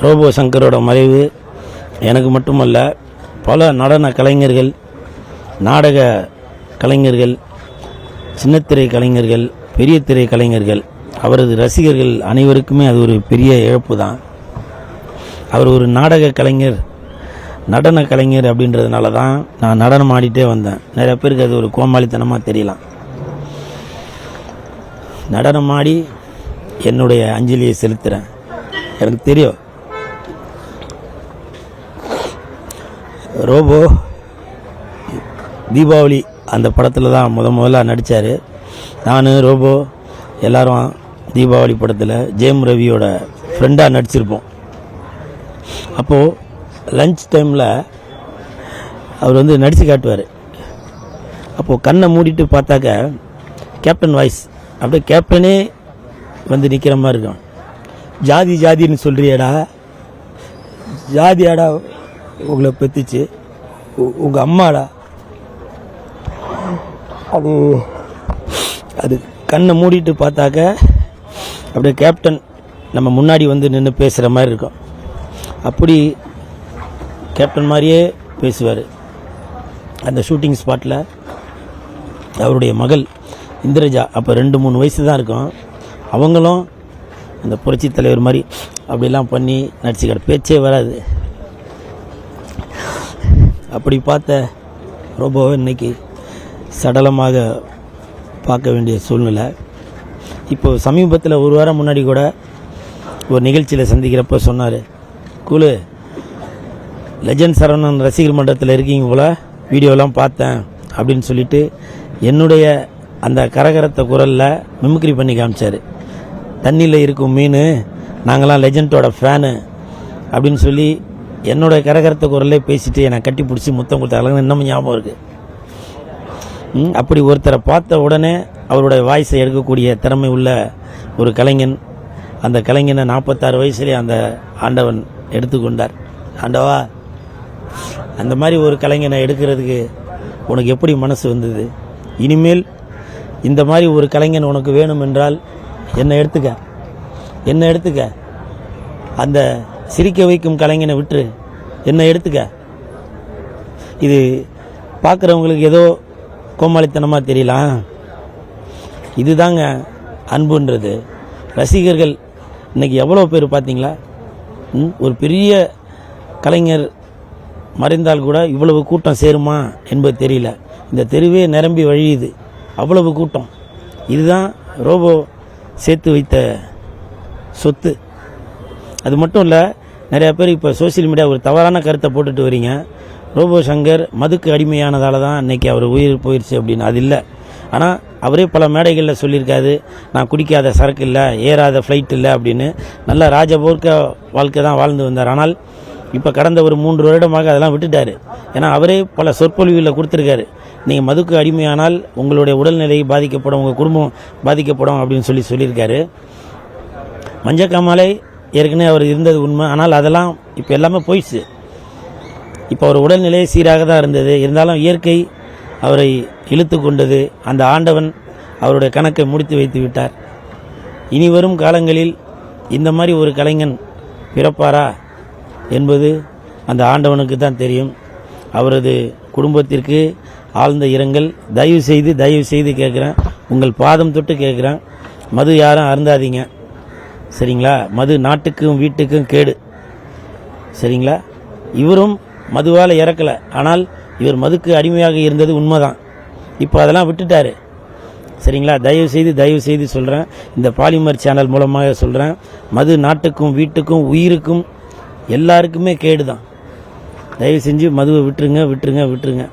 Robot சங்கரோட மறைவு எனக்கு மட்டுமல்ல, பல நடன கலைஞர்கள், நாடக கலைஞர்கள், சின்னத்திரை கலைஞர்கள், பெரிய திரை கலைஞர்கள், அவரது ரசிகர்கள் அனைவருக்குமே அது ஒரு பெரிய இழப்பு தான். அவர் ஒரு நாடக கலைஞர், நடன கலைஞர் அப்படின்றதுனால தான் நான் நடனம் ஆடிட்டே வந்தேன். நிறைய பேருக்கு அது ஒரு கோமாளித்தனமாக தெரியலாம். நடனம் ஆடி என்னுடைய அஞ்சலியை செலுத்துகிறேன். எனக்கு தெரியும், ரோபோ தீபாவளி அந்த படத்தில் தான் முதல்ல நடித்தார். நான் ரோபோ எல்லாரும் தீபாவளி படத்தில் ஜெயம் ரவியோட ஃப்ரெண்டாக நடிச்சிருப்போம். அப்போது லஞ்ச் டைமில் அவர் வந்து நடித்து காட்டுவார். அப்போது கண்ணை மூடிட்டு பார்த்தாக்க கேப்டன் வாய்ஸ் அப்படியே கேப்டனே வந்து நிற்கிற மாதிரி இருக்கும். ஜாதி ஜாதின்னு சொல்கிறியடா, ஜாதியாடா உங்களை பெற்றுச்சு உங்கள் அம்மாடா. அது கண்ணை மூடிட்டு பார்த்தாக்க அப்படியே கேப்டன் நம்ம முன்னாடி வந்து நின்று பேசுகிற மாதிரி இருக்கும். அப்படி கேப்டன் மாதிரியே பேசுவார். அந்த ஷூட்டிங் ஸ்பாட்டில் அவருடைய மகள் இந்திரஜா அப்போ 2-3 வயசு தான் இருக்கும். அவங்களும் அந்த புரட்சி தலைவர் மாதிரி அப்படிலாம் பண்ணி நடிச்சுக்கிற பேச்சே வராது. அப்படி பார்த்த ரோபோவை இன்னைக்கு சடலமாக பார்க்க வேண்டிய சூழ்நிலை. இப்போது சமீபத்தில் ஒரு வாரம் முன்னாடி கூட ஒரு நிகழ்ச்சியில் சந்திக்கிறப்ப சொன்னார், கூலு லெஜண்ட் சரவணன் ரசிகர் மன்றத்தில் இருக்கீங்க போல், வீடியோலாம் பார்த்தேன் அப்படின்னு சொல்லிட்டு என்னுடைய அந்த கரகரத்த குரலில் மிமிக்ரி பண்ணி காமிச்சார். தண்ணியில் இருக்கும் மீன், நாங்களாம் லெஜண்டோட ஃபேனு அப்படின்னு சொல்லி என்னோடய கரகரத்த குரலே பேசிட்டு என்னை கட்டி பிடிச்சி முத்தம் கொடுத்தாங்க. இன்னமும் ஞாபகம் இருக்குது. அப்படி ஒருத்தரை பார்த்த உடனே அவருடைய வாய்ஸை எடுக்கக்கூடிய திறமை உள்ள ஒரு கலைஞன். அந்த கலைஞனை 46 வயசுலேயே அந்த ஆண்டவன் எடுத்துக்கொண்டார். ஆண்டவா, அந்த மாதிரி ஒரு கலைஞனை எடுக்கிறதுக்கு உனக்கு எப்படி மனசு வந்தது? இனிமேல் இந்த மாதிரி ஒரு கலைஞன் உனக்கு வேணும் என்றால் என்னை எடுத்துக்க. அந்த சிரிக்க வைக்கும் கலைஞனை விட்டு என்னை எடுத்துக்க. இது பார்க்குறவங்களுக்கு ஏதோ கோமாளித்தனமாக தெரியலாம். இதுதாங்க அன்புன்றது. ரசிகர்கள் இன்றைக்கி எவ்வளோ பேர் பார்த்தீங்களா? ஒரு பெரிய கலைஞர் மறைந்தால் கூட இவ்வளவு கூட்டம் சேருமா என்பது தெரியல. இந்த தெருவே நிரம்பி வழியுது, அவ்வளவு கூட்டம். இதுதான் ரோபோ சேர்த்து வைத்த சொத்து. அது மட்டும் இல்லை, நிறையா பேர் இப்போ சோசியல் மீடியா ஒரு தவறான கருத்தை போட்டுட்டு வரீங்க. ரோபோ சங்கர் மதுக்கு அடிமையானதால் தான் இன்றைக்கி அவர் உயிர் போயிடுச்சு அப்படின்னு. அது இல்லை. ஆனால் அவரே பல மேடைகளில் சொல்லியிருக்காரு, நான் குடிக்காத சரக்கு இல்லை, ஏறாத ஃப்ளைட் இல்லை அப்படின்னு. நல்ல ராஜபோர்க்க வாழ்க்கை தான் வாழ்ந்து வந்தார். ஆனால் இப்போ கடந்த ஒரு 3 வருடமாக அதெல்லாம் விட்டுட்டார். ஏன்னா அவரே பல சொற்பொழிவுகளில் கொடுத்துருக்காரு, நீங்கள் மதுக்கு அடிமையானால் உங்களுடைய உடல்நிலை பாதிக்கப்படும், உங்கள் குடும்பம் பாதிக்கப்படும் அப்படின்னு சொல்லியிருக்காரு. மஞ்சக்காமாலை ஏற்கனவே அவர் இருந்தது உண்மை. ஆனால் அதெல்லாம் இப்போ எல்லாமே போயிடுச்சு. இப்போ அவர் உடல்நிலை சீராக தான் இருந்தது. இருந்தாலும் இயற்கை அவரை இழுத்து கொண்டது. அந்த ஆண்டவன் அவருடைய கணக்கை முடித்து வைத்து விட்டார். இனி வரும் காலங்களில் இந்த மாதிரி ஒரு கலைஞன் பிறப்பாரா என்பது அந்த ஆண்டவனுக்கு தான் தெரியும். அவரது குடும்பத்திற்கு ஆழ்ந்த இரங்கல். தயவு செய்து கேட்குறேன், உங்கள் பாதம் தொட்டு கேட்குறேன், மது யாரும் அருந்தாதீங்க, சரிங்களா? மது நாட்டுக்கும் வீட்டுக்கும் கேடு, சரிங்களா? இவரும் மதுவால் இறக்கலை, ஆனால் இவர் மதுக்கு அடிமையாக இருந்தது உண்மைதான். இப்போ அதெல்லாம் விட்டுட்டாரு, சரிங்களா? தயவு செய்து சொல்கிறேன், இந்த பாலிமர் சேனல் மூலமாக சொல்கிறேன், மது நாட்டுக்கும் வீட்டுக்கும் உயிருக்கும் எல்லாருக்குமே கேடு தான். தயவு செஞ்சு மதுவை விட்டுருங்க.